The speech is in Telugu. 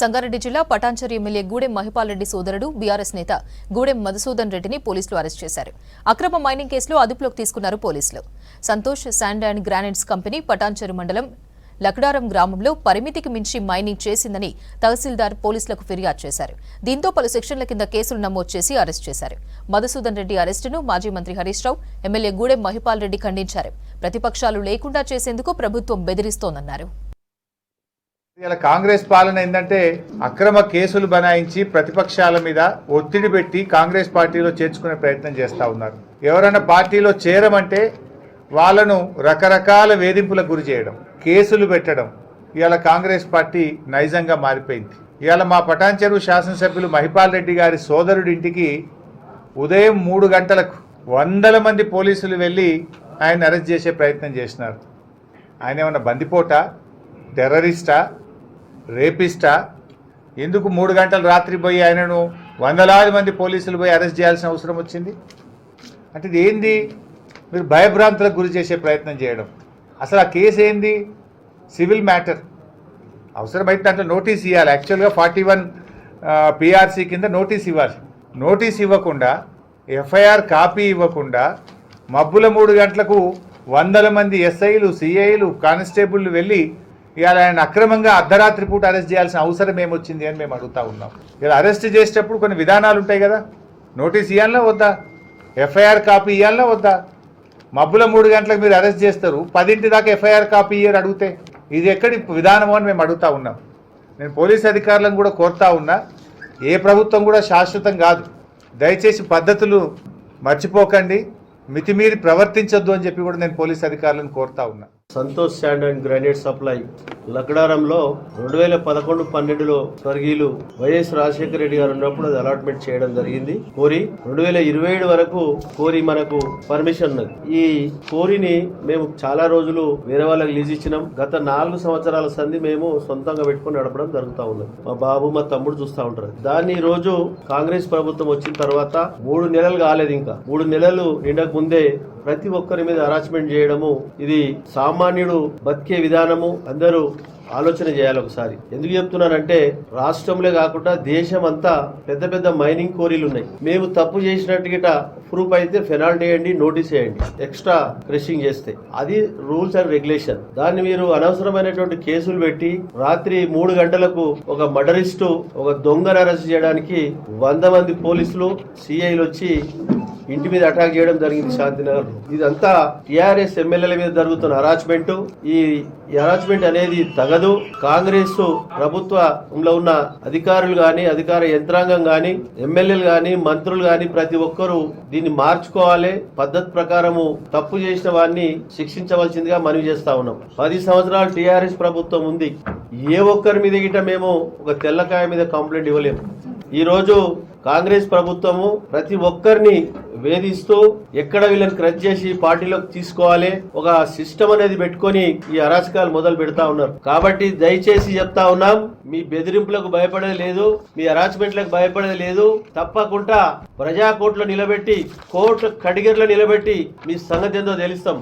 సంగారెడ్డి జిల్లా పటాన్చెరు ఎమ్మెల్యే గూడెం మహిపాల్ రెడ్డి సోదరుడు బీఆర్ఎస్ నేత గూడెం మధుసూదన్ రెడ్డిని పోలీసులు అరెస్ట్ చేశారు. అక్రమ మైనింగ్ కేసులో అదుపులోకి తీసుకున్నారు పోలీసులు. Santosh sand and granites company Patancheru మండలం లక్డారం గ్రామంలో పరిమితికి మించి మైనింగ్ చేసిందని తహసీల్దార్ పోలీసులకు ఫిర్యాదు చేశారు. దీంతో పలు సెక్షన్ల కింద కేసులు నమోదు చేసి అరెస్ట్ చేశారు. మధుసూదన్ రెడ్డి అరెస్టును మాజీ మంత్రి హరీష్ రావు, ఎమ్మెల్యే గూడెం మహిపాల్ రెడ్డి ఖండించారు. ప్రతిపక్షాలు లేకుండా చేసేందుకు ప్రభుత్వం బెదిరిస్తోందన్నారు. ఇలా కాంగ్రెస్ పాలన ఏంటంటే అక్రమ కేసులు బనాయించి ప్రతిపక్షాల మీద ఒత్తిడి పెట్టి కాంగ్రెస్ పార్టీలో చేర్చుకునే ప్రయత్నం చేస్తూ ఉన్నారు. ఎవరైనా పార్టీలో చేరమంటే వాళ్ళను రకరకాల వేధింపులకు గురి చేయడం, కేసులు పెట్టడం ఇవాళ కాంగ్రెస్ పార్టీ నైజంగా మారిపోయింది. ఇవాళ మా పటాన్చెరు శాసనసభ్యులు మహిపాల్ రెడ్డి గారి సోదరుడి ఇంటికి ఉదయం 3 గంటలకు 100 మంది పోలీసులు వెళ్ళి ఆయన అరెస్ట్ చేసే ప్రయత్నం చేసినారు. ఆయన ఏమన్నా బందిపోటా, టెర్రరిస్టా, రేపిస్టా? ఎందుకు 3 గంటల రాత్రి పోయి ఆయనను వందలాది మంది పోలీసులు పోయి అరెస్ట్ చేయాల్సిన అవసరం వచ్చింది? అంటే ఇది ఏంది? మీరు భయభ్రాంతులకు గురి చేసే ప్రయత్నం చేయడం. అసలు ఆ కేసు ఏంది? Civil matter. అవసరమైతే దాంట్లో నోటీస్ ఇవ్వాలి. యాక్చువల్గా 41 PRC కింద నోటీస్ ఇవ్వాలి. నోటీస్ ఇవ్వకుండా, ఎఫ్ఐఆర్ కాపీ ఇవ్వకుండా మబ్బుల 3 గంటలకు 100 మంది ఎస్ఐలు, సిఐలు, కానిస్టేబుల్లు వెళ్ళి ఇవాళ ఆయన అక్రమంగా అర్ధరాత్రి పూట అరెస్ట్ చేయాల్సిన అవసరం ఏమొచ్చింది అని మేము అడుగుతా ఉన్నాం. ఇలా అరెస్ట్ చేసేటప్పుడు కొన్ని విధానాలు ఉంటాయి కదా. నోటీస్ ఇవ్వాలన్నా వద్దా? ఎఫ్ఐఆర్ కాపీ ఇవ్వాలన్నా వద్దా? మబ్బుల 3 గంటలకు మీరు అరెస్ట్ చేస్తారు, 10 దాకా ఎఫ్ఐఆర్ కాపీ ఇయ్యరు అడిగితే ఇది ఎక్కడి విధానమో అని మేము అడుగుతా ఉన్నాం. నేను పోలీస్ అధికారులను కూడా కోరుతా ఉన్నా, ఏ ప్రభుత్వం కూడా శాశ్వతం కాదు. దయచేసి పద్ధతులు మర్చిపోకండి, మితిమీరి ప్రవర్తించొద్దు అని చెప్పి కూడా నేను పోలీస్ అధికారులను కోరుతా ఉన్నా. Santosh sand and granite supply లక్డారంలో 2011-12లో స్వర్గీయులు వైఎస్ రాజశేఖర రెడ్డి గారు ఉన్నప్పుడు అది అలాట్మెంట్ చేయడం జరిగింది. కోరి 2027 వరకు కోరి మనకు పర్మిషన్ ఉన్నది. ఈ కోరిని మేము చాలా రోజులు వేరే వాళ్ళకి లీజ్ ఇచ్చినాం. గత 4 సంవత్సరాల సంధి మేము సొంతంగా పెట్టుకుని నడపడం జరుగుతూ ఉన్నది. మా బాబు, మా తమ్ముడు చూస్తూ ఉంటారు. దాన్ని ఈ రోజు కాంగ్రెస్ ప్రభుత్వం వచ్చిన తర్వాత 3 నెలలు కాలేదు, ఇంకా 3 నెలలు నిండక ముందే ప్రతి ఒక్కరి మీద హరాస్మెంట్ చేయడము, ఇది సామాన్యుడు బతికే విధానము అందరూ ఆలోచన చేయాలి ఒకసారి. ఎందుకు చెప్తున్నానంటే రాష్ట్రంలో కాకుండా దేశం అంతా పెద్ద పెద్ద మైనింగ్ కోరీలు ఉన్నాయి. మేము తప్పు చేసినట్టుగా ప్రూఫ్ అయితే పెనాల్టీ వేయండి, నోటీస్ వేయండి, ఎక్స్ట్రా క్రషింగ్ చేస్తే. అది రూల్స్ అండ్ రెగ్యులేషన్. దాన్ని మీరు అనవసరమైనటువంటి కేసులు పెట్టి రాత్రి 3 గంటలకు ఒక మర్డరిస్టు, ఒక దొంగను అరెస్ట్ చేయడానికి 100 మంది పోలీసులు, సిఐలు వచ్చి ఇంటి మీద అటాక్ చేయడం జరిగింది శాంతినగర్. ఇదంతా టీఆర్ఎస్ ఎమ్మెల్యేల మీద జరుగుతున్న హరాస్మెంట్. ఈ హరాస్మెంట్ అనేది తగదు. కాంగ్రెస్ ప్రభుత్వంలో ఉన్న అధికారులు గాని, అధికార యంత్రాంగం గాని, ఎమ్మెల్యేలు గాని, మంత్రులు గాని ప్రతి ఒక్కరూ దీన్ని మార్చుకోవాలి. పద్ధతి ప్రకారము తప్పు చేసిన వారిని శిక్షించవలసిందిగా మనవి చేస్తా ఉన్నాం. 10 సంవత్సరాలు టీఆర్ఎస్ ప్రభుత్వం ఉంది. ఏ ఒక్కరి మీద గిట మేము ఒక తెల్లకాయ మీద కంప్లైంట్ ఇవ్వలేము. ఈ రోజు కాంగ్రెస్ ప్రభుత్వము ప్రతి ఒక్కరిని వేధిస్తూ ఎక్కడ వీళ్ళని క్రష్ చేసి పార్టీలోకి తీసుకోవాలి, ఒక సిస్టమ్ అనేది పెట్టుకొని ఈ అరాచకాలు మొదలు పెడతా ఉన్నారు. కాబట్టి దయచేసి చెప్తా ఉన్నాం, మీ బెదిరింపులకు భయపడేది లేదు, మీ హరాస్మెంట్లకు భయపడేది లేదు. తప్పకుండా ప్రజా కోర్టులో నిలబెట్టి, కోర్టు కడిగర్లో నిలబెట్టి మీ సంగతి ఏందో తెలుస్తాం.